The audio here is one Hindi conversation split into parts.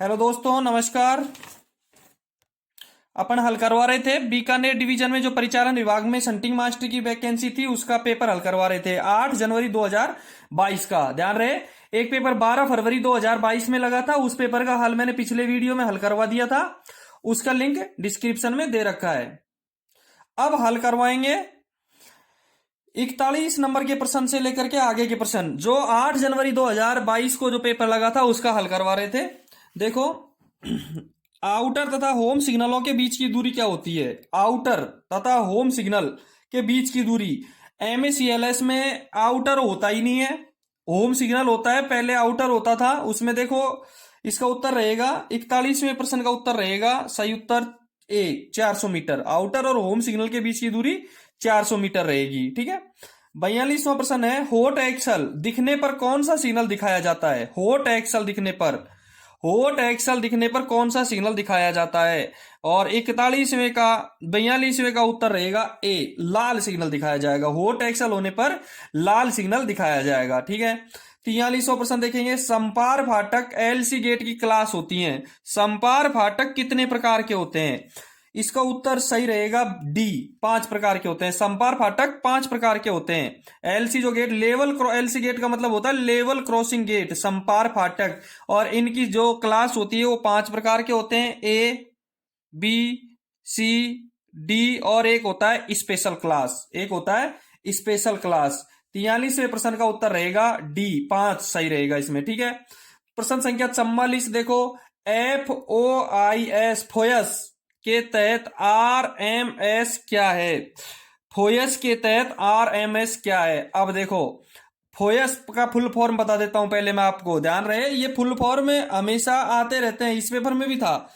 हेलो दोस्तों, नमस्कार। अपन हल करवा रहे थे बीकानेर डिवीजन में जो परिचालन विभाग में शंटिंग मास्टर की वैकेंसी थी उसका पेपर हल करवा रहे थे 8 जनवरी 2022 का। ध्यान रहे, एक पेपर 12 फरवरी 2022 में लगा था। उस पेपर का हल मैंने पिछले वीडियो में हल करवा दिया था, उसका लिंक डिस्क्रिप्शन में दे रखा है। अब हल करवाएंगे 41 नंबर के प्रश्न से लेकर के आगे के प्रश्न। जो 8 जनवरी 2022 को जो पेपर लगा था उसका हल करवा रहे थे। देखो, आउटर तथा होम सिग्नलों के बीच की दूरी क्या होती है? आउटर तथा होम सिग्नल के बीच की दूरी एमएसीएलएस में आउटर होता ही नहीं है, होम सिग्नल होता है। पहले आउटर होता था। उसमें देखो, इसका उत्तर रहेगा 41वें प्रश्न का उत्तर रहेगा सही उत्तर ए 400 मीटर। आउटर और होम सिग्नल के बीच की दूरी 400 मीटर रहेगी। ठीक है। 42वां प्रश्न है, हॉट एक्सल दिखने पर कौन सा सिग्नल दिखाया जाता है? हॉट एक्सल दिखने पर, हॉट एक्सल दिखने पर कौन सा सिग्नल दिखाया जाता है? और 42वें का उत्तर रहेगा ए, लाल सिग्नल दिखाया जाएगा। हॉट एक्सल होने पर लाल सिग्नल दिखाया जाएगा। ठीक है। 43वां प्रश्न देखेंगे, संपार फाटक एलसी गेट की क्लास होती हैं। संपार फाटक कितने प्रकार के होते हैं? इसका उत्तर सही रहेगा डी, 5 प्रकार के होते हैं। संपार फाटक 5 प्रकार के होते हैं। एलसी जो गेट एलसी गेट का मतलब होता है लेवल क्रॉसिंग गेट, संपार फाटक। और इनकी जो क्लास होती है वो 5 प्रकार के होते हैं, ए, बी, सी, डी और एक होता है स्पेशल क्लास। एक होता है स्पेशल क्लास। 43वें प्रश्न का उत्तर रहेगा डी, 5 सही रहेगा इसमें। ठीक है। प्रश्न संख्या 44 देखो, FOIS फोयस के तहत RMS क्या है? फोयस के तहत RMS क्या है? अब देखो, फोयस का फुल फॉर्म बता देता हूं पहले मैं आपको। ध्यान रहे, ये फुल फॉर्म हमेशा आते रहते हैं, इस पेपर में भी था।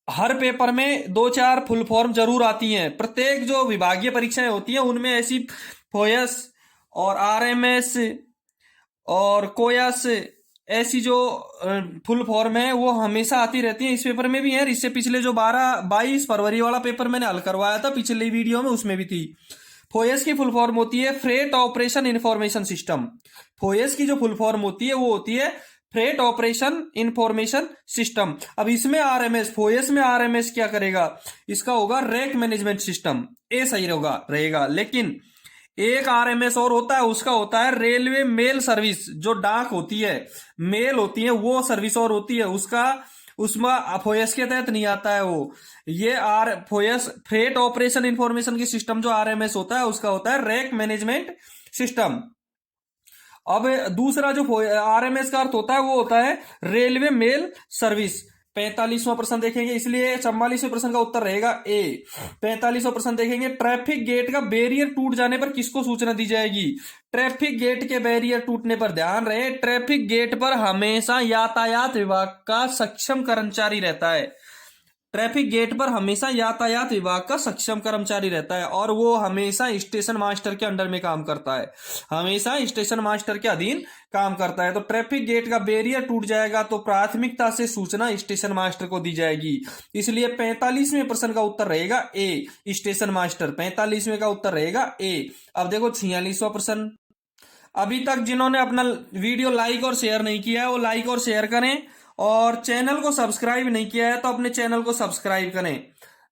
हर पेपर में 2-4 फुल फॉर्म जरूर आती हैं। प्रत्येक जो विभागीय परीक्षाएं होती हैं उनमें ऐसी फोयस और RMS और कोयस ऐसी जो फुल फॉर्म है वो हमेशा आती रहती है। इस पेपर में भी है। इससे पिछले जो 22 फरवरी वाला पेपर मैंने हल करवाया था पिछले वीडियो में, उसमें भी थी। फोयस की फुल फॉर्म होती है फ्रेट ऑपरेशन इंफॉर्मेशन सिस्टम। फोयस की जो फुल फॉर्म होती है वो होती है फ्रेट ऑपरेशन इंफॉर्मेशन सिस्टम। अब इसमें आरएमएस, फोयस में आरएमएस क्या करेगा? इसका होगा रैक मैनेजमेंट सिस्टम। ए सही रहेगा। लेकिन एक आरएमएस और होता है, उसका होता है रेलवे मेल सर्विस। जो डाक होती है, मेल होती है, वो सर्विस और होती है उसका, उसमें फोयस के तहत नहीं आता है वो। ये फोयस फ्रेट ऑपरेशन इंफॉर्मेशन की सिस्टम जो आरएमएस होता है उसका होता है रैक मैनेजमेंट सिस्टम। अब दूसरा जो आरएमएस का अर्थ होता है वो होता है रेलवे मेल सर्विस। 45वां प्रश्न देखेंगे, इसलिए 44वें प्रश्न का उत्तर रहेगा ए। 45वां प्रश्न देखेंगे, ट्रैफिक गेट का बैरियर टूट जाने पर किसको सूचना दी जाएगी? ट्रैफिक गेट के बैरियर टूटने पर, ध्यान रहे, ट्रैफिक गेट पर हमेशा यातायात विभाग का सक्षम कर्मचारी रहता है। ट्रैफिक गेट पर हमेशा यातायात विभाग का सक्षम कर्मचारी रहता है और वो हमेशा स्टेशन मास्टर के अंडर में काम करता है, हमेशा स्टेशन मास्टर के अधीन काम करता है। तो ट्रैफिक गेट का बैरियर टूट जाएगा तो प्राथमिकता से सूचना स्टेशन मास्टर को दी जाएगी। इसलिए 45वें प्रश्न का उत्तर रहेगा ए, स्टेशन मास्टर। 45वें का उत्तर रहेगा ए। अब देखो 46वां प्रश्न। अभी तक जिन्होंने अपना वीडियो लाइक और शेयर नहीं किया है वो लाइक और शेयर करें, और चैनल को सब्सक्राइब नहीं किया है तो अपने चैनल को सब्सक्राइब करें।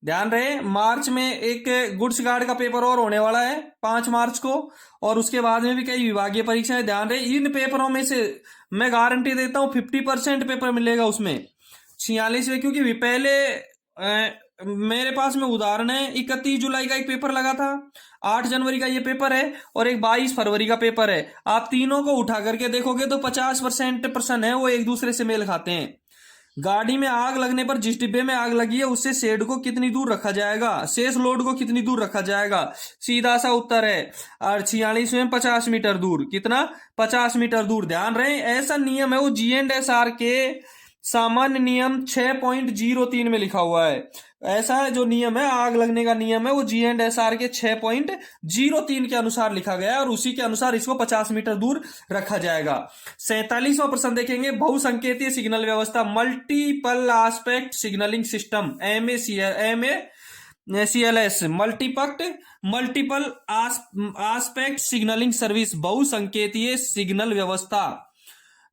ध्यान रहे, मार्च में एक गुड्स गार्ड का पेपर और होने वाला है 5 मार्च को, और उसके बाद में भी कई विभागीय परीक्षाएं। ध्यान रहे, इन पेपरों में से मैं गारंटी देता हूं 50% पेपर मिलेगा उसमें 46वें। क्योंकि पहले मेरे पास में उदाहरण है, 31 जुलाई का एक पेपर लगा था, 8 जनवरी का ये पेपर है और एक 22 फरवरी का पेपर है। आप तीनों को उठा करके देखोगे तो 50% प्रश्न है वो एक दूसरे से मेल खाते हैं। गाड़ी में आग लगने पर जिस डिब्बे में आग लगी है उससे शेड को कितनी दूर रखा जाएगा? शेष लोड को कितनी दूर रखा जाएगा? सीधा सा उत्तर है और 46 में 50 मीटर दूर। कितना? 50 मीटर दूर। ध्यान रहे, ऐसा नियम है वो G&SR के सामान्य नियम 6.03 में लिखा हुआ है। ऐसा है जो नियम है, आग लगने का नियम है, वो G&SR के 6.03 के अनुसार लिखा गया है और उसी के अनुसार इसको 50 मीटर दूर रखा जाएगा। 47वां प्रश्न देखेंगे, बहुसंकेतीय सिग्नल व्यवस्था multiple aspect signalling system MACLS multiple aspect signalling service, बहुसंकेतीय सिग्नल व्यवस्था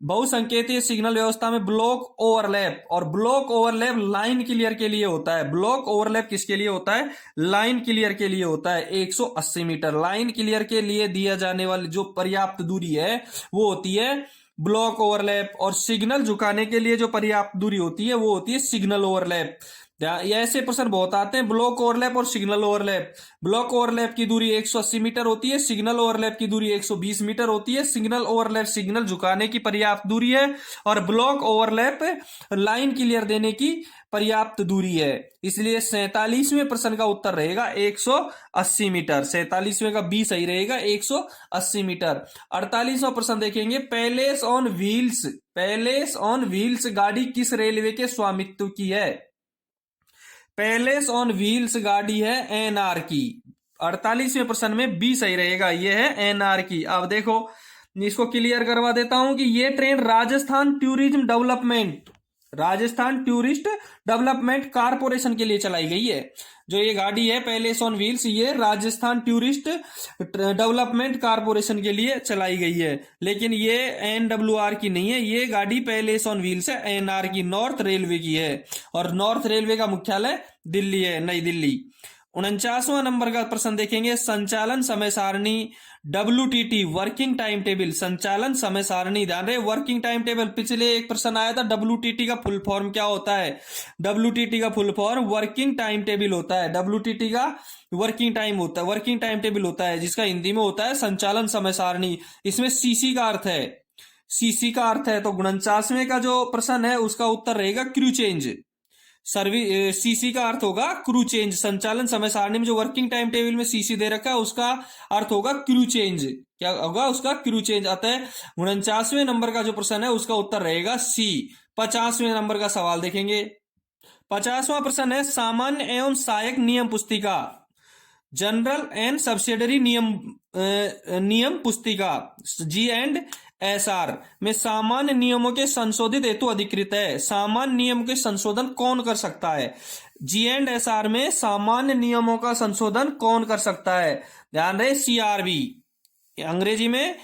बहुसंकेतीय सिग्नल व्यवस्था में ब्लॉक ओवरलैप, और ब्लॉक ओवरलैप लाइन क्लियर के लिए होता है। ब्लॉक ओवरलैप किसके लिए होता है? लाइन क्लियर के लिए होता है। 180 मीटर लाइन क्लियर के लिए दिया जाने वाली जो पर्याप्त दूरी है वो होती है ब्लॉक ओवरलैप, और सिग्नल झुकाने के लिए जो पर्याप्त दूरी होती है वो होती है सिग्नल ओवरलैप। ये ऐसे प्रश्न बहुत आते हैं, ब्लॉक ओवरलैप और सिग्नल ओवरलैप। ब्लॉक ओवरलैप की दूरी 180 मीटर होती है, सिग्नल ओवरलैप की दूरी 120 मीटर होती है। सिग्नल ओवरलैप सिग्नल झुकाने की पर्याप्त दूरी है, और ब्लॉक ओवरलैप लाइन क्लियर देने की पर्याप्त दूरी है। इसलिए 47वें प्रश्न का उत्तर रहेगा 180 मीटर। 47वें का बी सही रहेगा, 180 मीटर। 48वां प्रश्न देखेंगे, palace on wheels, palace on wheels गाड़ी किस रेलवे के स्वामित्व की है? पैलेस ऑन व्हील्स गाड़ी है एनआर की। 48वें प्रश्न में बी सही रहेगा, यह है एनआर की। अब देखो इसको क्लियर करवा देता हूं कि यह train Rajasthan tourism development, Rajasthan tourist development corporation के लिए चलाई गई है। जो ये गाड़ी है पैलेस ऑन व्हील्स, ये राजस्थान टूरिस्ट डेवलपमेंट कारपोरेशन के लिए चलाई गई है, लेकिन ये एनडब्ल्यूआर की नहीं है। ये गाड़ी पैलेस ऑन व्हील्स है, एनआर की, नॉर्थ रेलवे की है, और नॉर्थ रेलवे का मुख्यालय दिल्ली है, नई दिल्ली। 49वां नंबर का प्रश्न देखेंगे, संचालन समय सारणी WTT वर्किंग टाइम टेबल, संचालन समय सारणी। ध्यान रहे वर्किंग टाइम टेबल, पिछले एक प्रश्न आया था WTT का फुल फॉर्म क्या होता है? WTT का full form working time table होता है। WTT का वर्किंग टाइम होता है, वर्किंग टाइम टेबल होता है, जिसका हिंदी में होता है संचालन समय सारणी। इसमें CC का अर्थ है, CC का अर्थ है। तो 49वें का जो प्रश्न है उसका उत्तर रहेगा क्रू चेंज। CC का अर्थ होगा क्रू चेंज। संचालन समय सारणी में जो वर्किंग टाइम टेबल में CC दे रखा है उसका अर्थ होगा क्रू चेंज। क्या होगा उसका? Crew change. अतः 49वें नंबर का जो प्रश्न है उसका उत्तर रहेगा C। 50वें नंबर का सवाल देखेंगे। 50वां प्रश्न है, सामान्य एवं सहायक नियम पुस्तिका, जनरल एंड सब्सिडरी नियम पुस्तिका G&SR में सामान्य नियमों के संशोधित हेतु अधिकृत है। सामान्य नियम के संशोधन कौन कर सकता है? G&SR में सामान्य नियमों का संशोधन कौन कर सकता है? ध्यान रहे CRB, अंग्रेजी में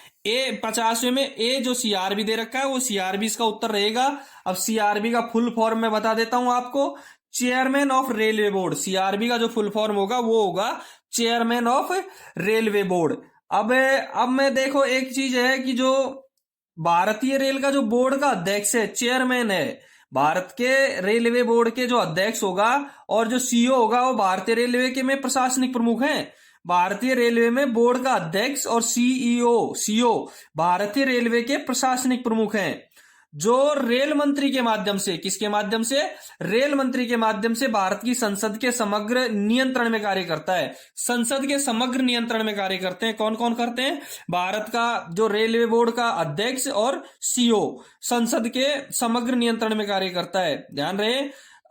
50वें में ए जो CRB दे रखा है वो CRB इसका उत्तर रहेगा। अब CRB का फुल फॉर्म मैं बता देता हूं आपको, chairman of railway board. CRB का जो फुल फॉर्म होगा वो होगा चेयरमैन ऑफ रेलवे बोर्ड। अब मैं देखो एक चीज है कि जो भारतीय रेल का जो बोर्ड का अध्यक्ष है, चेयरमैन है, भारत के रेलवे बोर्ड के जो अध्यक्ष होगा, और जो CEO होगा वो भारतीय रेलवे के में प्रशासनिक प्रमुख हैं। भारतीय रेलवे में बोर्ड का अध्यक्ष और CEO भारतीय रेलवे के प्रशासनिक प्रमुख हैं, जो रेल मंत्री के माध्यम से, किसके माध्यम से? रेल मंत्री के माध्यम से भारत की संसद के समग्र नियंत्रण में कार्य करता है। संसद के समग्र नियंत्रण में कार्य करते हैं। कौन कौन करते हैं? भारत का जो रेलवे बोर्ड का अध्यक्ष और CEO संसद के समग्र नियंत्रण में कार्य करता है। ध्यान रहे,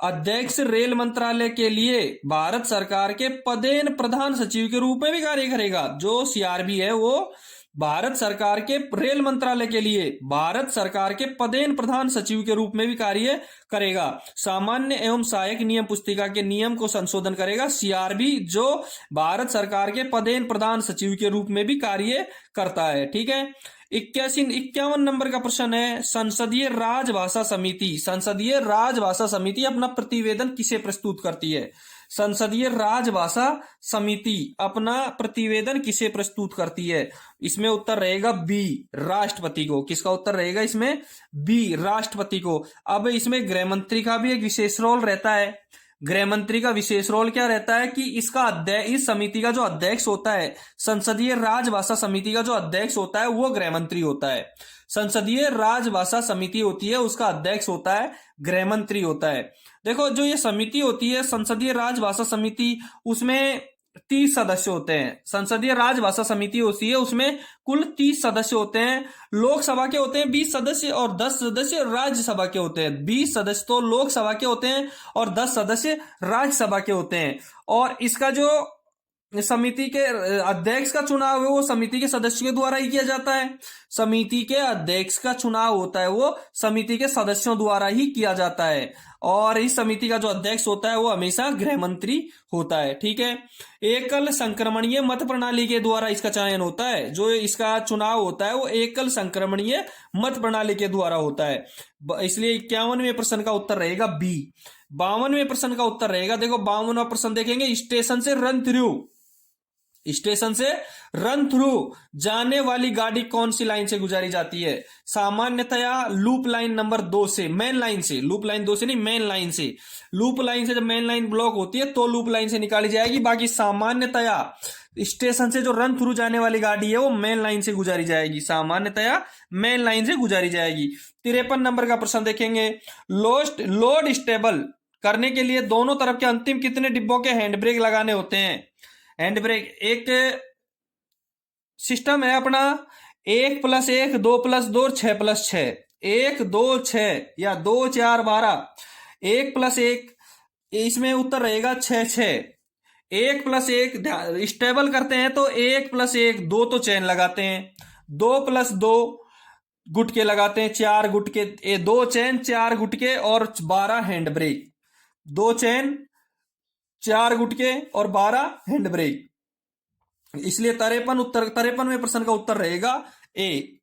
अध्यक्ष रेल मंत्रालय के लिए भारत सरकार के पदेन प्रधान सचिव के रूप में भी कार्य करेगा। जो CRB है वो भारत सरकार के रेल मंत्रालय के लिए भारत सरकार के पदेन प्रधान सचिव के रूप में भी कार्य करेगा। सामान्य एवं सहायक नियम पुस्तिका के नियम को संशोधन करेगा CRB, जो भारत सरकार के पदेन प्रधान सचिव के रूप में भी कार्य करता है। ठीक है। 51 नंबर का प्रश्न है, संसदीय राजभाषा समिति, संसदीय राजभाषा समिति अपना प्रतिवेदन किसे प्रस्तुत करती है? संसदीय राजभाषा समिति अपना प्रतिवेदन किसे प्रस्तुत करती है? इसमें उत्तर रहेगा बी, राष्ट्रपति को। किसका उत्तर रहेगा इसमें? बी, राष्ट्रपति को। अब इसमें गृह मंत्री का भी एक विशेष रोल रहता है। गृह मंत्री का विशेष रोल क्या रहता है कि इसका इस समिति का जो अध्यक्ष होता है, संसदीय राजभाषा समिति का जो अध्यक्ष होता है वो गृह मंत्री होता है। संसदीय राजभाषा समिति होती है, उसका अध्यक्ष होता है गृह मंत्री होता है। देखो जो ये समिति होती है संसदीय राजभाषा समिति, उसमें 30 सदस्य होते हैं। संसदीय राजभाषा समिति होती है उसमें कुल 30 सदस्य होते हैं। लोकसभा के होते हैं 20 सदस्य और 10 सदस्य राज्यसभा के होते हैं। 20 सदस्य तो लोकसभा के होते हैं और 10 सदस्य राज्यसभा के होते हैं। और इसका जो समिति के अध्यक्ष का चुनाव है वो समिति के सदस्यों के द्वारा ही किया जाता है। समिति के अध्यक्ष का चुनाव होता है वो समिति के सदस्यों द्वारा ही किया जाता है। और इस समिति का जो अध्यक्ष होता है वो हमेशा गृह मंत्री होता है। ठीक है। एकल संक्रमणीय मत प्रणाली के द्वारा इसका चयन होता है। जो इसका चुनाव होता है वो एकल संक्रमणीय मत प्रणाली के द्वारा होता है। इसलिए 51वें प्रश्न का उत्तर रहेगा बी। 52वें प्रश्न का उत्तर रहेगा, देखो 52वां प्रश्न देखेंगे, स्टेशन से रन थ्रू जाने वाली गाड़ी कौन सी लाइन से गुजारी जाती है? सामान्यतया लूप लाइन नंबर 2 से, मेन लाइन से, लूप लाइन 2 से नहीं, मेन लाइन से। लूप लाइन से जब मेन लाइन ब्लॉक होती है तो लूप लाइन से निकाली जाएगी। बाकी सामान्यतया स्टेशन से जो रन थ्रू जाने वाली गाड़ी है वो मेन लाइन से गुजारी जाएगी, सामान्यतया मेन लाइन से गुजारी जाएगी। 53 नंबर का प्रश्न देखेंगे, लोड स्टेबल करने के लिए दोनों तरफ के अंतिम कितने डिब्बों के हैंड ब्रेक लगाने होते हैं? हैंड ब्रेक एक सिस्टम है अपना 1+1, 2+2 और 6+6, 1 2 6 या 2 4 12, 1+1, इसमें उत्तर रहेगा 6 6। 1+1 स्टेबल करते हैं तो 1+1 2 तो चेन लगाते हैं, 2+2 गुटके लगाते हैं, 4 गुटके, 2 चेन 4 गुटके और 12 हैंड ब्रेक, 2 चेन 4 गुटके और 12 हैंड ब्रेक। इसलिए 53वें प्रश्न का उत्तर रहेगा ए।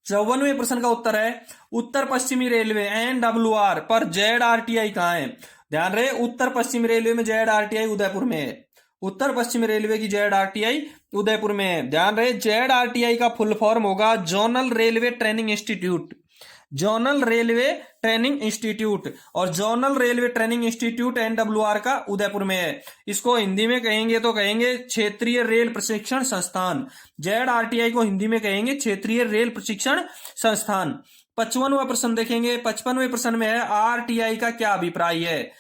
54वें प्रश्न का उत्तर है, उत्तर पश्चिमी रेलवे NWR पर ZRTI कहां है? ध्यान रहे, उत्तर पश्चिमी रेलवे में ZRTI उदयपुर में है। उत्तर पश्चिमी रेलवे की ZRTI उदयपुर में है। ध्यान रहे, ZRTI का फुल फॉर्म होगा zonal railway training institute, zonal railway training institute. और zonal railway training institute NWR का उदयपुर में है। इसको हिंदी में कहेंगे तो कहेंगे क्षेत्रीय रेल प्रशिक्षण संस्थान। ZRTI को हिंदी में कहेंगे क्षेत्रीय रेल प्रशिक्षण संस्थान। 55वां प्रश्न देखेंगे, 55वें प्रश्न में है RTI का क्या अभिप्राय है?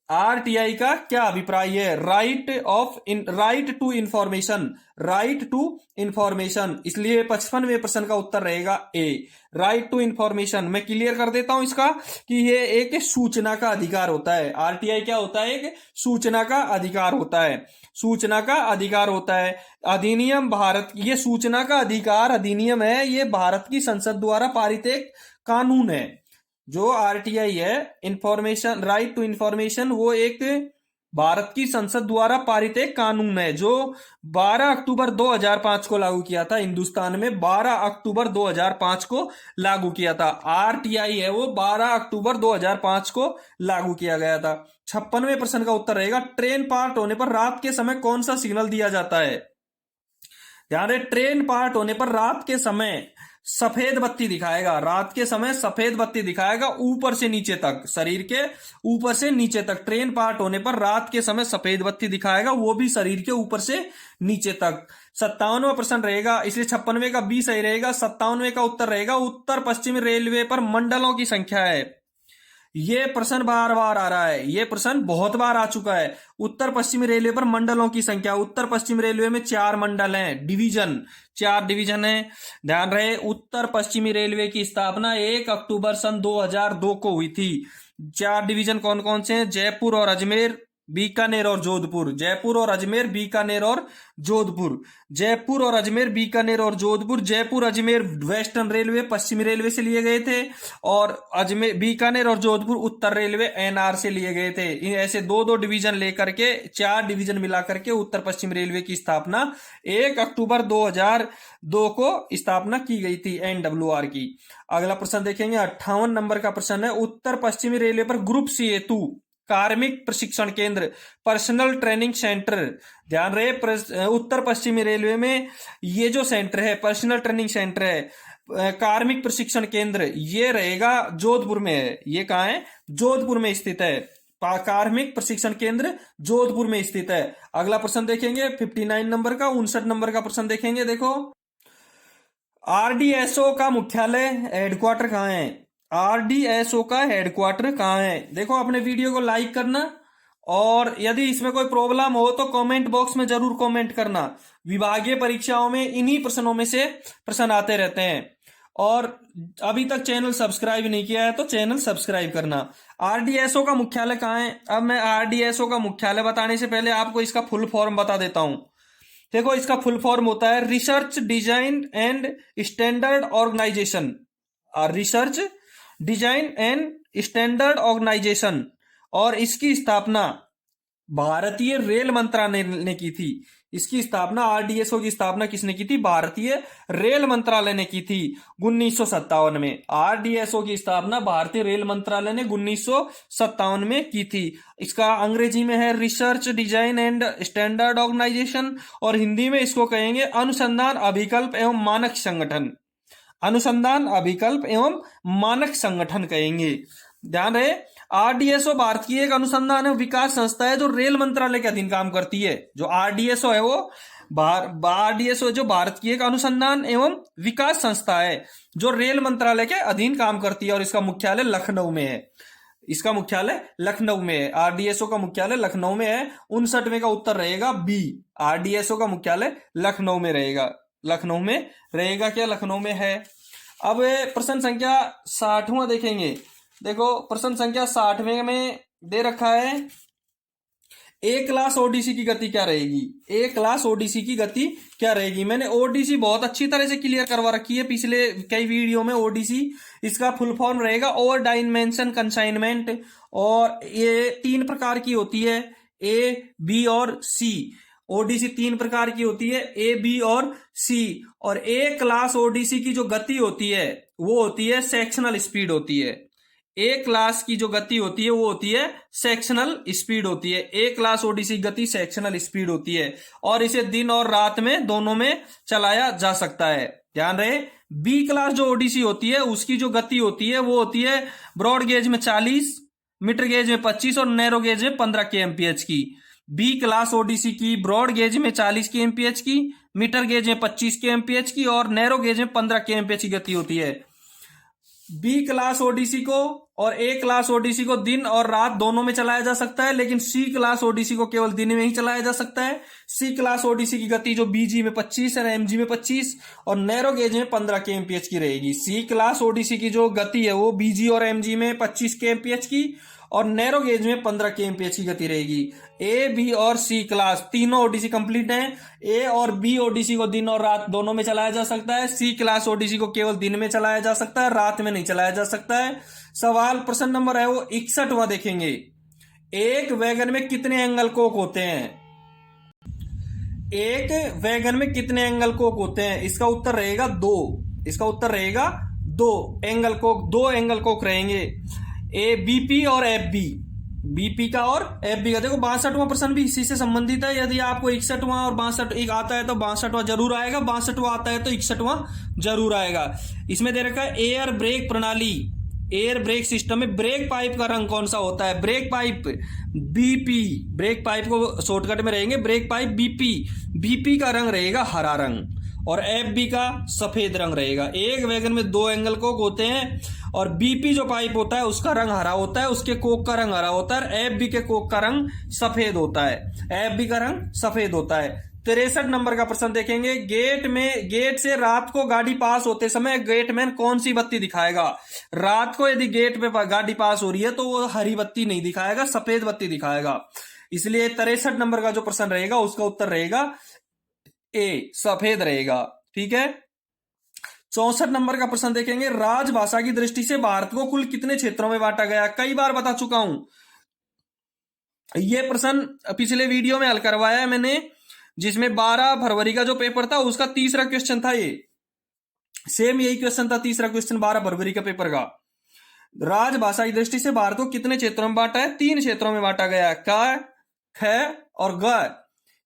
RTI का क्या अभिप्राय है? Right to information, right to information. इसलिए 55वें प्रश्न का उत्तर रहेगा ए, राइट टू इंफॉर्मेशन। मैं क्लियर कर देता हूं इसका कि ये एक सूचना का अधिकार होता है। RTI क्या होता है? एक सूचना का अधिकार होता है, सूचना का अधिकार होता है। अधिनियम भारत, ये सूचना का अधिकार अधिनियम है, ये भारत की संसद द्वारा पारित एक कानून है। जो RTI है, इंफॉर्मेशन, राइट टू इंफॉर्मेशन, वो एक भारत की संसद द्वारा पारित एक कानून है जो 12 अक्टूबर 2005 को लागू किया था। हिंदुस्तान में 12 अक्टूबर 2005 को लागू किया था। RTI है वो 12 अक्टूबर 2005 को लागू किया गया था। 56वें प्रश्न का उत्तर रहेगा, ट्रेन पार्ट होने पर रात के समय कौन सा सिग्नल दिया जाता है? ध्यान रहे, ट्रेन पार्ट होने पर रात के समय सफेद बत्ती दिखाएगा, रात के समय सफेद बत्ती दिखाएगा ऊपर से नीचे तक, शरीर के ऊपर से नीचे तक। ट्रेन पार्ट होने पर रात के समय सफेद बत्ती दिखाएगा, वो भी शरीर के ऊपर से नीचे तक। 57वां प्रश्न रहेगा, इसलिए 56वें का बी सही रहेगा। 57वें का उत्तर रहेगा, उत्तर पश्चिमी रेलवे पर मंडलों की संख्या है। ये प्रश्न बार बार आ रहा है, ये प्रश्न बहुत बार आ चुका है। उत्तर पश्चिमी रेलवे पर मंडलों की संख्या, उत्तर पश्चिमी रेलवे में 4 मंडल हैं, डिवीजन, 4 डिवीजन है। ध्यान रहे, उत्तर पश्चिमी रेलवे की स्थापना 1 अक्टूबर सन 2002 को हुई थी। 4 डिवीजन कौन कौन से हैं? जयपुर और अजमेर, बीकानेर और जोधपुर, जयपुर और अजमेर, बीकानेर और जोधपुर, जयपुर और अजमेर, बीकानेर और जोधपुर। जयपुर अजमेर वेस्टर्न रेलवे पश्चिमी रेलवे से लिए गए थे और अजमेर, बीकानेर और जोधपुर उत्तर रेलवे NR से लिए गए थे। ऐसे 2-2 डिवीजन लेकर के 4 डिवीजन मिलाकर के उत्तर पश्चिम रेलवे की स्थापना 1 अक्टूबर 2002 को स्थापना की गई थी NWR की। अगला प्रश्न देखेंगे, 58 नंबर का प्रश्न है, उत्तर पश्चिमी रेलवे पर ग्रुप सी हेतु कार्मिक प्रशिक्षण केंद्र, पर्सनल ट्रेनिंग सेंटर। ध्यान रहे, उत्तर पश्चिमी रेलवे में ये जो सेंटर है, पर्सनल ट्रेनिंग सेंटर है, कार्मिक प्रशिक्षण केंद्र, ये रहेगा जोधपुर में है। ये कहां है? जोधपुर में स्थित है। कार्मिक प्रशिक्षण केंद्र जोधपुर में स्थित है। अगला प्रश्न देखेंगे 59 नंबर का, 59 नंबर का प्रश्न देखेंगे। देखो, RDSO का मुख्यालय हेडक्वार्टर कहां है? RDSO का हेडक्वार्टर कहां है? देखो, अपने वीडियो को लाइक करना और यदि इसमें कोई प्रॉब्लम हो तो कमेंट बॉक्स में जरूर कमेंट करना। विभागीय परीक्षाओं में इन्हीं प्रश्नों में से प्रश्न आते रहते हैं। और अभी तक चैनल सब्सक्राइब नहीं किया है तो चैनल सब्सक्राइब करना। आरडीएसओ का मुख्यालय कहाँ है? अब मैं आरडीएसओ का मुख्यालय बताने से पहले आपको इसका फुल फॉर्म बता देता हूं। देखो, इसका फुल फॉर्म होता है research design and standard organisation. Research design and standard organisation. और इसकी स्थापना भारतीय रेल मंत्रालय ने की थी। इसकी स्थापना, आरडीएसओ की स्थापना किसने की थी? भारतीय रेल मंत्रालय ने की थी 1957 में। आरडीएसओ की स्थापना भारतीय रेल मंत्रालय ने 1957 में की थी। इसका अंग्रेजी में है research design and standard organisation, और हिंदी में इसको कहेंगे अनुसंधान अभिकल्प एवं मानक संगठन। अनुसंधान अभिकल्प एवं मानक संगठन कहेंगे। ध्यान रहे, आरडीएसओ भारत की एक अनुसंधान एवं विकास संस्था है जो रेल मंत्रालय के अधीन काम करती है। जो आरडीएसओ है वो आरडीएसओ जो भारत की एक अनुसंधान एवं विकास संस्था है जो रेल मंत्रालय के अधीन काम करती है, और इसका मुख्यालय लखनऊ में है। इसका मुख्यालय लखनऊ में है। आरडीएसओ का मुख्यालय लखनऊ में है। 59 का उत्तर रहेगा बी। आरडीएसओ का मुख्यालय लखनऊ में रहेगा। लखनऊ में रहेगा क्या? लखनऊ में है। अब प्रश्न संख्या 60वां देखेंगे। देखो, प्रश्न संख्या 60वें में दे रखा है ए क्लास ओडीसी की गति क्या रहेगी? ए क्लास ओडीसी की गति क्या रहेगी? मैंने ओडीसी बहुत अच्छी तरह से क्लियर करवा रखी है पिछले कई वीडियो में। ओडीसी इसका फुल फॉर्म रहेगा ओवर डायमेंशन कंसाइनमेंट, और ये 3 प्रकार की होती है, ए, बी और सी। ओडीसी 3 प्रकार की होती है, ए, बी और सी। और ए क्लास ओडीसी की जो गति होती है वो होती है सेक्शनल स्पीड होती है। ए क्लास की जो गति होती है वो होती है सेक्शनल स्पीड होती है। ए क्लास ओडीसी गति सेक्शनल स्पीड होती है, और इसे दिन और रात में दोनों में चलाया जा सकता है। ध्यान रहे, बी क्लास जो ओडीसी होती है उसकी जो गति होती है वो होती है ब्रॉड गेज में 40, मीटर गेज में 25 और नैरो गेज में 15 kmph की। बी क्लास ओडीसी की ब्रॉड गेज में 40 kmph की, मीटर गेज में 25 kmph की और नैरो गेज में 15 kmph की गति होती है। बी क्लास ओडीसी को और ए क्लास ओडीसी को दिन और रात दोनों में चलाया जा सकता है, लेकिन सी क्लास ओडीसी को केवल दिन में ही चलाया जा सकता है। सी क्लास ओडीसी की गति जो बीजी में 25 है, एमजी में 25 और नैरो गेज में 15 kmph की रहेगी। सी क्लास ओडीसी की जो गति है वो बीजी और एमजी में 25 kmph की और नैरो गेज में 15 kmph की गति रहेगी। ए, बी और सी क्लास तीनों ओडीसी कंप्लीट हैं। ए और बी ओडीसी को दिन और रात दोनों में चलाया जा सकता है। सी क्लास ओडीसी को केवल दिन में चलाया जा सकता है, रात में नहीं चलाया जा सकता है। सवाल प्रश्न नंबर है वो 61वां देखेंगे। एक वैगन में कितने एंगल कोक होते हैं? एक वैगन में कितने एंगल कोक होते हैं? इसका उत्तर रहेगा 2। इसका उत्तर रहेगा 2 एंगल कोक। 2 एंगल कोक रहेंगे, ए बीपी और एफ बी। बीपी का और एफ बी का। देखो, 62वां प्रश्न भी इसी से संबंधित है। यदि आपको 61वां और 62 एक आता है तो 62वां जरूर आएगा, 62वां आता है तो 61वां जरूर आएगा। इसमें दे रखा है एयर ब्रेक प्रणाली, एयर ब्रेक सिस्टम में ब्रेक पाइप का रंग कौन सा होता है? Break pipe BP. Break pipe को शॉर्टकट में रहेंगे ब्रेक पाइप बीपी। बीपी का रंग रहेगा हरा रंग और एफ बी का सफेद रंग रहेगा। एक वैगन में 2 एंगल कोक होते हैं और बीपी जो पाइप होता है उसका रंग हरा होता है, उसके कोक का रंग हरा होता है। एफ बी के कोक का रंग सफेद होता है। एफ बी का रंग सफेद होता है। 63 नंबर का प्रश्न देखेंगे। गेट से रात को गाड़ी पास होते समय गेटमैन कौन सी बत्ती दिखाएगा? रात को यदि गेट पे गाड़ी पास हो रही है तो वो हरी बत्ती नहीं दिखाएगा, सफेद बत्ती दिखाएगा। इसलिए 63 नंबर का जो प्रश्न रहेगा उसका उत्तर रहेगा ए, सफेद रहेगा। ठीक है। 64 नंबर का प्रश्न देखेंगे। राजभाषा की दृष्टि से भारत को कुल कितने क्षेत्रों में बांटा गया? कई बार बता चुका हूं, यह प्रश्न पिछले वीडियो में हल करवाया है मैंने, जिसमें 12 फरवरी का जो पेपर था उसका तीसरा क्वेश्चन था। ये सेम यही क्वेश्चन था, तीसरा क्वेश्चन 12 फरवरी का पेपर का। राजभाषा की दृष्टि से भारत को कितने क्षेत्रों में बांटा है? 3 क्षेत्रों में बांटा गया है, क, ख और ग।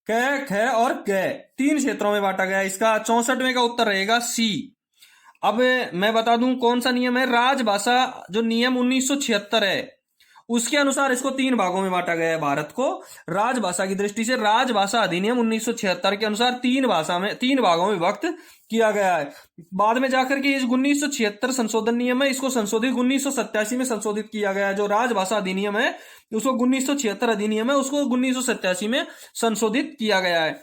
क, ख और ग 3 क्षेत्रों में बांटा गया। इसका 64वें का उत्तर रहेगा सी। अब मैं बता दूं कौन सा नियम है। राजभाषा जो नियम 1976 है उसके अनुसार इसको 3 भागों में बांटा गया है भारत को। राजभाषा की दृष्टि से राजभाषा अधिनियम 1976 के अनुसार 3 भागों में विभक्त किया गया है। बाद में जाकर के इस 1976 संशोधन नियम है, इसको संशोधित 1987 में संशोधित किया गया है। जो राजभाषा अधिनियम है उसको 1976 अधिनियम है, उसको 1987 में संशोधित किया गया है।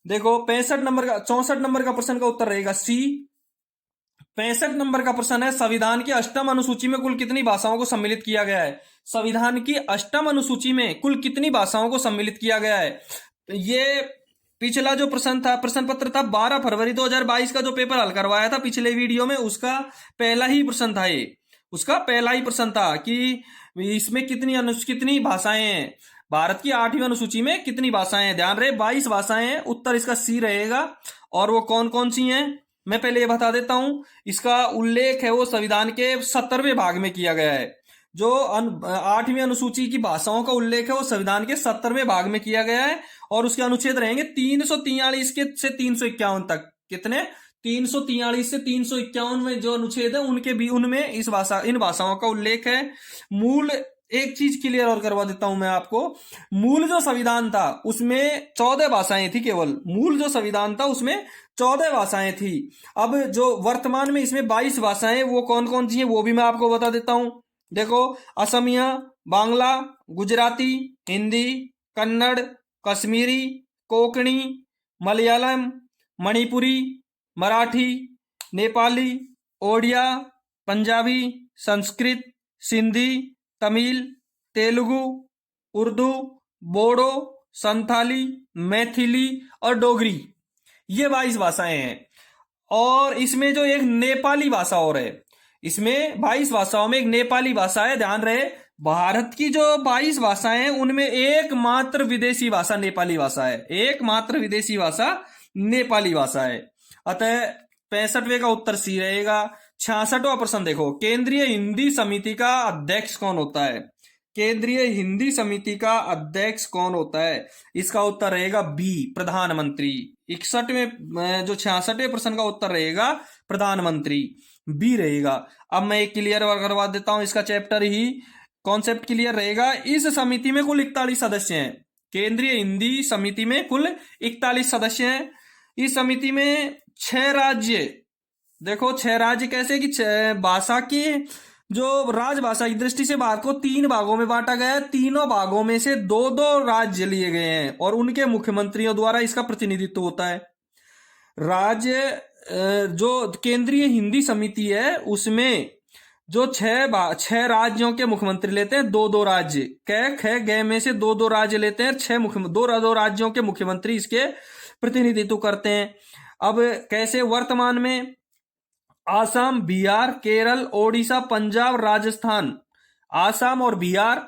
देखो 64 नंबर का प्रश्न का उत्तर रहेगा सी। 65 नंबर का प्रश्न है, संविधान की अष्टम अनुसूची में कुल कितनी भाषाओं को सम्मिलित किया गया है? संविधान की अष्टम अनुसूची में कुल कितनी भाषाओं को सम्मिलित किया गया है? ये पिछला जो प्रश्न था, प्रश्न पत्र था 12 फरवरी 2022 का जो पेपर हल करवाया था पिछले वीडियो में, उसका पहला ही प्रश्न था ये, उसका पहला ही प्रश्न था कि इसमें कितनी भाषाएं हैं, भारत की 8वीं अनुसूची में कितनी भाषाएं हैं? ध्यान रहे 22 भाषाएं हैं, उत्तर इसका सी रहेगा। और वो कौन कौन सी हैं मैं पहले ये बता देता हूं। इसका उल्लेख है वो संविधान के 70वें भाग में किया गया है। जो 8वीं अनुसूची की भाषाओं का उल्लेख है वो संविधान के 70वें भाग में किया गया है, और उसके अनुच्छेद रहेंगे 343 के से 351 तक। कितने? 343 से 351 में जो अनुच्छेद है उनके भी उनमें इन भाषाओं का उल्लेख है। मूल एक चीज क्लियर और करवा देता हूं मैं आपको, मूल जो संविधान था उसमें 14 भाषाएं थी, केवल मूल जो संविधान था उसमें 14 भाषाएं थी। अब जो वर्तमान में इसमें 22 भाषाएं, वो कौन कौन सी हैं वो भी मैं आपको बता देता हूं। देखो, असमिया, बांग्ला, गुजराती, हिंदी, कन्नड़, कश्मीरी, कोंकणी, मलयालम, मणिपुरी, मराठी, नेपाली, ओडिया, पंजाबी, संस्कृत, सिंधी, तमिल, तेलुगु, उर्दू, बोडो, संथाली, मैथिली और डोगरी, ये 22 भाषाएं हैं। और इसमें जो एक नेपाली भाषा और है, इसमें 22 भाषाओं में एक नेपाली भाषा है। ध्यान रहे, भारत की जो 22 भाषाएं हैं उनमें एकमात्र विदेशी भाषा नेपाली भाषा है, एकमात्र विदेशी भाषा नेपाली भाषा है। अतः 65वें का उत्तर सी रहेगा। 66वां प्रश्न देखो, केंद्रीय हिंदी समिति का अध्यक्ष कौन होता है? केंद्रीय हिंदी समिति का अध्यक्ष कौन होता है? इसका उत्तर रहेगा बी, प्रधानमंत्री। 61वें जो 66वें प्रश्न का उत्तर रहेगा प्रधानमंत्री, बी रहेगा। अब मैं एक क्लियर करवा देता हूं, इसका चैप्टर ही कॉन्सेप्ट क्लियर रहेगा। इस समिति में कुल 41 सदस्य हैं। केंद्रीय हिंदी समिति में कुल 41 सदस्य हैं। इस समिति में 6 राज्य, देखो 6 राज्य कैसे कि भाषा की जो राजभाषा की दृष्टि से भारत को 3 भागों में बांटा गया है। तीनों भागों में से 2-2 राज्य लिए गए हैं और उनके मुख्यमंत्रियों द्वारा इसका प्रतिनिधित्व होता है। राज्य जो केंद्रीय हिंदी समिति है उसमें जो 6 राज्यों के मुख्यमंत्री लेते हैं, 2-2 राज्य, कै ख गै में से 2-2 राज्य लेते हैं, 2 राज्यों के मुख्यमंत्री इसके प्रतिनिधित्व करते हैं। अब कैसे? वर्तमान में आसाम, बिहार, केरल, ओडिशा, पंजाब, राजस्थान, आसाम और बिहार,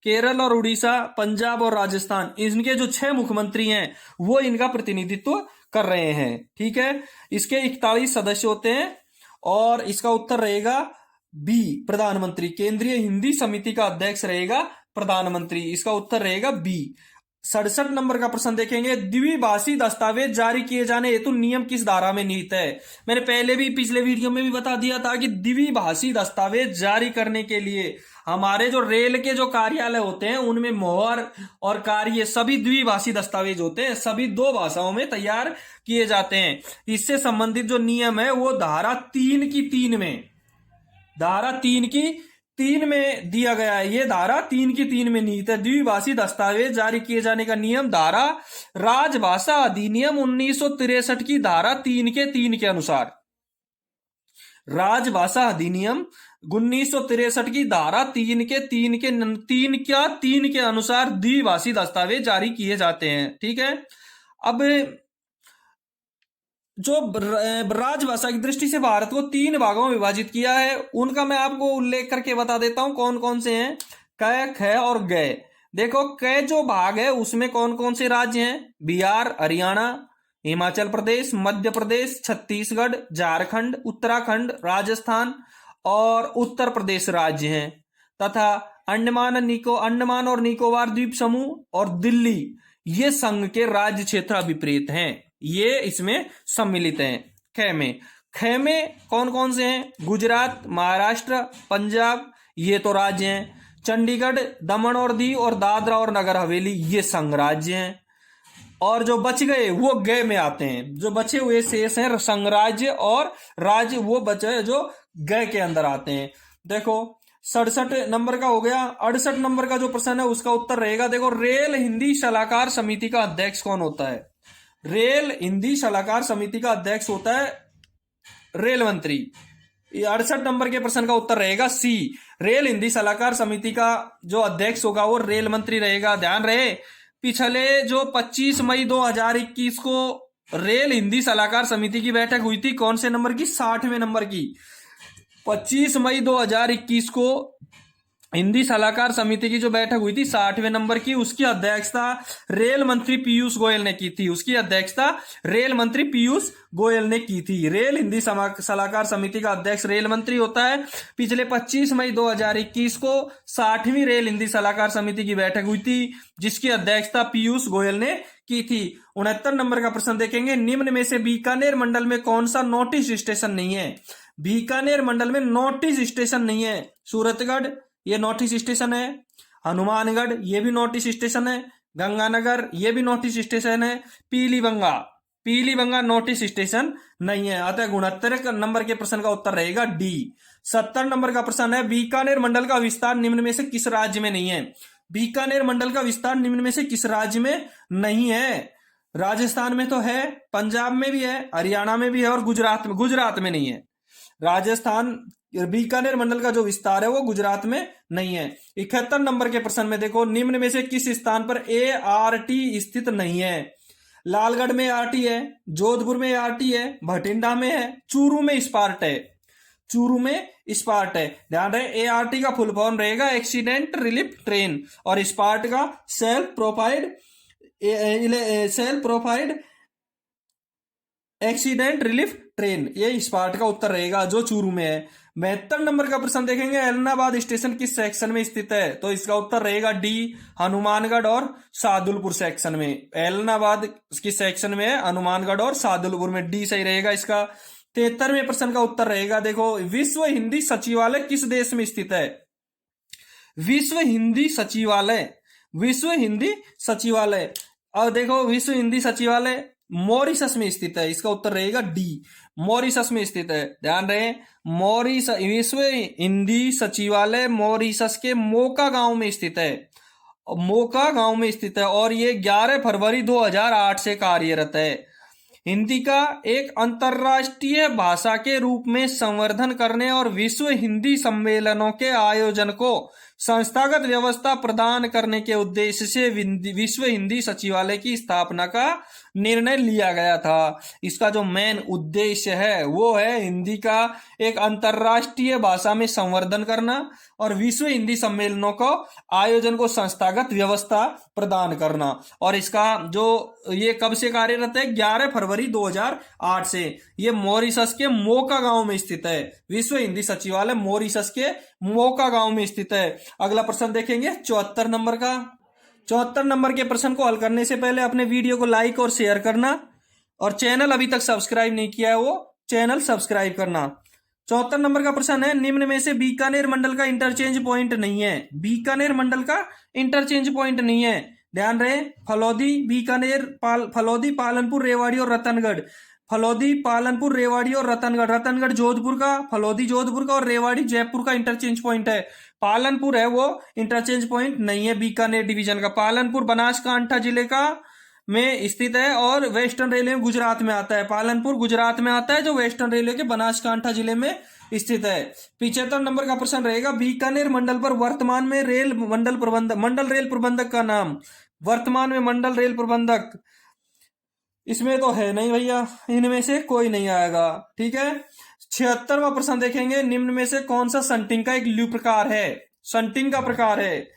केरल और उड़ीसा, पंजाब और राजस्थान, इनके जो 6 मुख्यमंत्री हैं वो इनका प्रतिनिधित्व कर रहे हैं। ठीक है, इसके 41 सदस्य होते हैं और इसका उत्तर रहेगा बी, प्रधानमंत्री। केंद्रीय हिंदी समिति का अध्यक्ष रहेगा प्रधानमंत्री, इसका उत्तर रहेगा बी। 67 नंबर का प्रश्न देखेंगे, द्विभाषी दस्तावेज जारी किए जाने हेतु नियम किस धारा में निहित है? मैंने पहले भी पिछले वीडियो में भी बता दिया था कि द्विभाषी दस्तावेज जारी करने के लिए हमारे जो रेल के जो कार्यालय होते हैं उनमें मोहर और कार्य सभी द्विभाषी दस्तावेज होते हैं, सभी 2 भाषाओं में तैयार किए जाते हैं। इससे संबंधित जो नियम है वो धारा 3 की 3 में, धारा 3 की 3 में दिया गया है। ये धारा 3 की 3 में निहित है। द्विभाषी दस्तावेज जारी किए जाने का नियम धारा राजभाषा अधिनियम 1963 की धारा 3 के 3 के अनुसार, राजभाषा अधिनियम 1963 की धारा 3 के 3 के अनुसार द्विभाषी दस्तावेज जारी किए जाते हैं। ठीक है, अब जो राजभाषा की दृष्टि से भारत को 3 भागों में विभाजित किया है उनका मैं आपको उल्लेख करके बता देता हूं कौन कौन से हैं। क, ख और ग। देखो, क जो भाग है उसमें कौन कौन से राज्य हैं? बिहार, हरियाणा, हिमाचल प्रदेश, मध्य प्रदेश, छत्तीसगढ़, झारखंड, उत्तराखंड, राजस्थान और उत्तर प्रदेश राज्य हैं, तथा अंडमान और निकोबार द्वीप समूह और दिल्ली ये संघ के राज्य क्षेत्र अभिप्रेत हैं, ये इसमें सम्मिलित हैं। ख में कौन कौन से हैं? गुजरात, महाराष्ट्र, पंजाब, ये तो राज्य हैं। चंडीगढ़, दमन और दीव और दादरा और नगर हवेली ये संघ राज्य हैं। और जो बच गए वो ग में आते हैं, जो बचे हुए शेष हैं संघ राज्य और राज्य वो बचे जो ग के अंदर आते हैं। देखो, 67 नंबर का हो गया। 68 नंबर का जो प्रश्न है उसका उत्तर रहेगा, देखो, रेल हिंदी सलाहकार समिति का अध्यक्ष कौन होता है? रेल हिंदी सलाहकार समिति का अध्यक्ष होता है रेल मंत्री। 68 नंबर के प्रश्न का उत्तर रहेगा सी। रेल हिंदी सलाहकार समिति का जो अध्यक्ष होगा वो रेल मंत्री रहेगा। ध्यान रहे, पिछले जो 25 मई 2021 को रेल हिंदी सलाहकार समिति की बैठक हुई थी, कौन से नंबर की? 60वें नंबर की। 25 मई 2021 को हिंदी सलाहकार समिति की जो बैठक हुई थी 60वें नंबर की, उसकी अध्यक्षता रेल मंत्री पीयूष गोयल ने की थी। उसकी अध्यक्षता रेल मंत्री पीयूष गोयल ने की थी। रेल हिंदी सलाहकार समिति का अध्यक्ष रेल मंत्री होता है। पिछले 25 मई 2021 को 60वीं रेल हिंदी सलाहकार समिति की बैठक हुई थी, जिसकी अध्यक्षता पीयूष गोयल ने की थी। 69 नंबर का प्रश्न देखेंगे, निम्न में से बीकानेर मंडल में कौन सा नोटिस स्टेशन नहीं है? बीकानेर मंडल में नोटिस स्टेशन नहीं है। सूरतगढ़ ये नोटिस स्टेशन है, हनुमानगढ़ ये भी नोटिस स्टेशन है, गंगानगर ये भी नोटिस स्टेशन है, पीलीबंगा नोटिस स्टेशन नहीं है। अतः 69 नंबर के प्रश्न का उत्तर रहेगा डी। 70 नंबर का प्रश्न है, बीकानेर मंडल का विस्तार निम्न में से किस राज्य में नहीं है? बीकानेर मंडल का विस्तार निम्न में से किस राज्य में नहीं है? राजस्थान में तो है, पंजाब में भी है, हरियाणा में भी है और गुजरात में नहीं है। राजस्थान बीकानेर मंडल का जो विस्तार है वो गुजरात में नहीं है। 71 नंबर के प्रश्न में देखो, निम्न में से किस स्थान पर ART स्थित नहीं है? लालगढ़ में ART है, जोधपुर में ART है, भटिंडा में है, चूरू में स्पार्ट है। चूरू में स्पार्ट है। ध्यान रहे, ART का फुल फॉर्म रहेगा एक्सीडेंट रिलीफ ट्रेन और स्पार्ट का self provide accident relief train, ये स्पार्ट का उत्तर रहेगा जो चूरू में है। 72 नंबर का प्रश्न देखेंगे, एलनाबाद स्टेशन किस सेक्शन में स्थित है? तो इसका उत्तर रहेगा डी, हनुमानगढ़ और सादुलपुर सेक्शन में। एलनाबाद किस सेक्शन में है? हनुमानगढ़ और सादुलपुर में। डी सही रहेगा इसका। 73वें प्रश्न का उत्तर रहेगा, देखो, विश्व हिंदी सचिवालय किस देश में स्थित है? विश्व हिंदी सचिवालय और देखो, विश्व हिंदी सचिवालय मॉरिशस में स्थित है। इसका उत्तर रहेगा डी, मॉरिशस में स्थित है। ध्यान रहे, विश्व हिंदी सचिवालय मॉरिशस के मोका गांव में स्थित है और ये 11 फरवरी 2008 से कार्यरत है। हिंदी का एक अंतर्राष्ट्रीय भाषा के रूप में संवर्धन करने और विश्व हिंदी सम्मेलनों के आयोजन को संस्थागत व्यवस्था प्रदान करने के उद्देश्य से विश्व हिंदी सचिवालय की स्थापना का निर्णय लिया गया था। इसका जो मेन उद्देश्य है वो है हिंदी का एक अंतर्राष्ट्रीय भाषा में संवर्धन करना और विश्व हिंदी सम्मेलनों को आयोजन को संस्थागत व्यवस्था प्रदान करना। और इसका जो ये कब से कार्यरत है? 11 फरवरी 2008 से। ये मॉरिशस के मोका गांव में स्थित है। विश्व हिंदी सचिवालय मॉरिशस के मोका गांव में स्थित है। अगला प्रश्न देखेंगे 74 नंबर का। 74 नंबर के प्रश्न को हल करने से पहले अपने वीडियो को लाइक और शेयर करना और चैनल अभी तक सब्सक्राइब नहीं किया है वो चैनल सब्सक्राइब करना। 74 नंबर का प्रश्न है, निम्न में से बीकानेर मंडल का इंटरचेंज पॉइंट नहीं है। बीकानेर मंडल का इंटरचेंज पॉइंट नहीं है। ध्यान रहे, फलौदी, बीकानेर, फलौदी, पालनपुर, रेवाड़ी और रतनगढ़। फलौदी, पालनपुर, रेवाड़ी और रतनगढ़। रतनगढ़ जोधपुर का, फलौदी जोधपुर का और रेवाड़ी जयपुर का इंटरचेंज पॉइंट है। पालनपुर है वो इंटरचेंज पॉइंट नहीं है बीकानेर डिवीजन का। पालनपुर बनासकांठा जिले का में स्थित है और वेस्टर्न रेलवे गुजरात में आता है। पालनपुर गुजरात में आता है जो वेस्टर्न रेलवे के बनासकांठा जिले में स्थित है। 75 नंबर का प्रश्न रहेगा, बीकानेर मंडल पर वर्तमान में मंडल रेल प्रबंधक का नाम। वर्तमान में मंडल रेल प्रबंधक इसमें तो है नहीं भैया, इनमें से कोई नहीं आएगा। ठीक है। 76वां प्रश्न देखेंगे, निम्न में से कौन सा शंटिंग का एक लू प्रकार है? शंटिंग का प्रकार है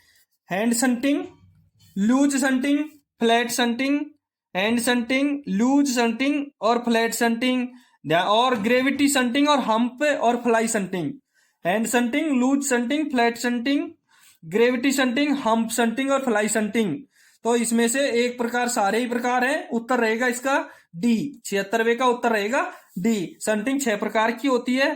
hand shunting, loose shunting, flat shunting, hand shunting, loose shunting और फ्लैट शंटिंग और ग्रेविटी शंटिंग और हम्प और fly shunting. Hand shunting, loose shunting, flat shunting, gravity shunting, hump shunting और फ्लाई शंटिंग। तो इसमें से एक प्रकार, सारे ही प्रकार हैं। उत्तर रहेगा इसका डी। 76वें का उत्तर रहेगा डी। शंटिंग 6 प्रकार की होती है,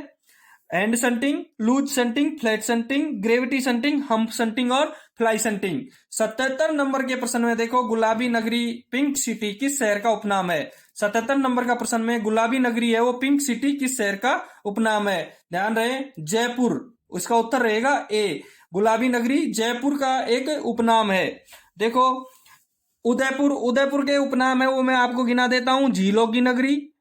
hand shunting, loose shunting, flat shunting, gravity shunting, hump shunting और फ्लाई शंटिंग। 77 नंबर के प्रश्न में देखो, गुलाबी नगरी पिंक सिटी किस शहर का उपनाम है? 77 नंबर का प्रश्न में गुलाबी नगरी है वो पिंक सिटी किस शहर का उपनाम है? ध्यान रहे, जयपुर। उसका उत्तर रहेगा ए, गुलाबी नगरी जयपुर का एक उपनाम है। देखो, उदयपुर के उपनाम है वो मैं आपको गिना देता हूं, झीलों की नगरी,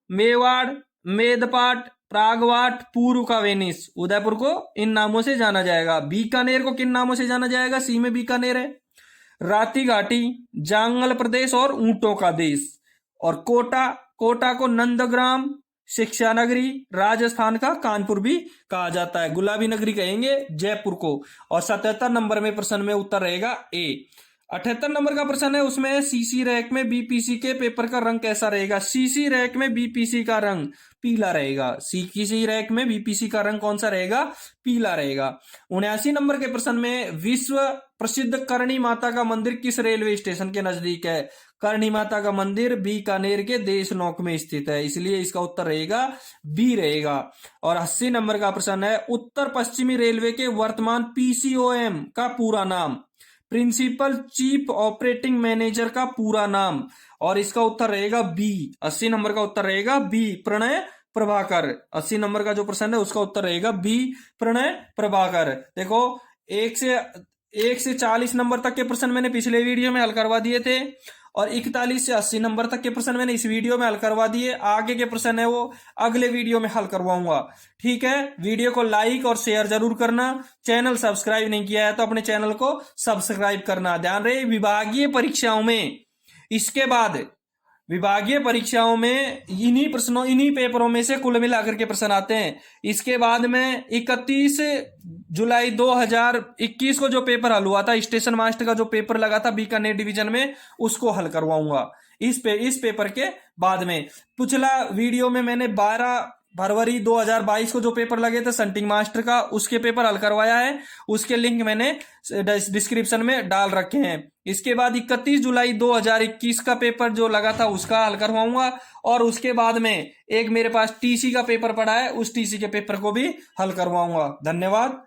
मेवाड़, मेदपाट, प्रागवाट पूर्व का वेनिस, उदयपुर को इन नामों से जाना जाएगा। बीकानेर को किन नामों से जाना जाएगा? सी में बीकानेर है। राती घाटी, जांगल प्रदेश और ऊंटों का देश। और कोटा, कोटा को नंदग्राम, शिक्षा नगरी, राजस्थान का कानपुर भी कहा जाता है। गुलाबी नगरी कहेंगे जयपुर को। और 77 नंबर में प्रश्न में उत्तर रहेगा ए। 78 नंबर का प्रश्न है, उसमें सीसी रैक में बीपीसी के पेपर का रंग कैसा रहेगा? सीसी रैक में बीपीसी का रंग पीला रहेगा। सीसी रैक में बीपीसी का रंग कौन सा रहेगा? पीला रहेगा। 79 नंबर के प्रश्न में, विश्व प्रसिद्ध करणी माता का मंदिर किस रेलवे स्टेशन के नजदीक है? करणी माता का मंदिर बीकानेर के देशनोक में स्थित है, इसलिए इसका उत्तर रहेगा बी रहेगा। और 80 नंबर का प्रश्न है, उत्तर पश्चिमी रेलवे के वर्तमान पीसीओएम का पूरा नाम? प्रिंसिपल चीफ ऑपरेटिंग मैनेजर का पूरा नाम। और इसका उत्तर रहेगा बी। 80 नंबर का उत्तर रहेगा बी, प्रणय प्रभाकर। 80 नंबर का जो प्रश्न है उसका उत्तर रहेगा बी, प्रणय प्रभाकर। देखो, 1 से 40 नंबर तक के प्रश्न मैंने पिछले वीडियो में हल करवा दिए थे, और 41 से 80 नंबर तक के प्रश्न मैंने इस वीडियो में हल करवा दिए। आगे के प्रश्न है वो अगले वीडियो में हल करवाऊंगा। ठीक है, वीडियो को लाइक और शेयर जरूर करना। चैनल सब्सक्राइब नहीं किया है तो अपने चैनल को सब्सक्राइब करना। ध्यान रहे, विभागीय परीक्षाओं में, इसके बाद विभागीय परीक्षाओं में इन्हीं पेपरों में से कुल मिलाकर के प्रश्न आते हैं। इसके बाद में 31 जुलाई 2021 को जो पेपर हल हुआ था, स्टेशन मास्टर का जो पेपर लगा था बीकानेर डिवीजन में, उसको हल करवाऊंगा इस पेपर के बाद में। पिछला वीडियो में मैंने 12 फरवरी 2022 को जो पेपर लगे थे संटिंग मास्टर का, उसके पेपर हल करवाया है। उसके लिंक मैंने डिस्क्रिप्शन में डाल रखे हैं। इसके बाद 31 जुलाई 2021 का पेपर जो लगा था उसका हल करवाऊंगा। और उसके बाद में एक मेरे पास टीसी का पेपर पड़ा है, उस टीसी के पेपर को भी हल करवाऊंगा। धन्यवाद।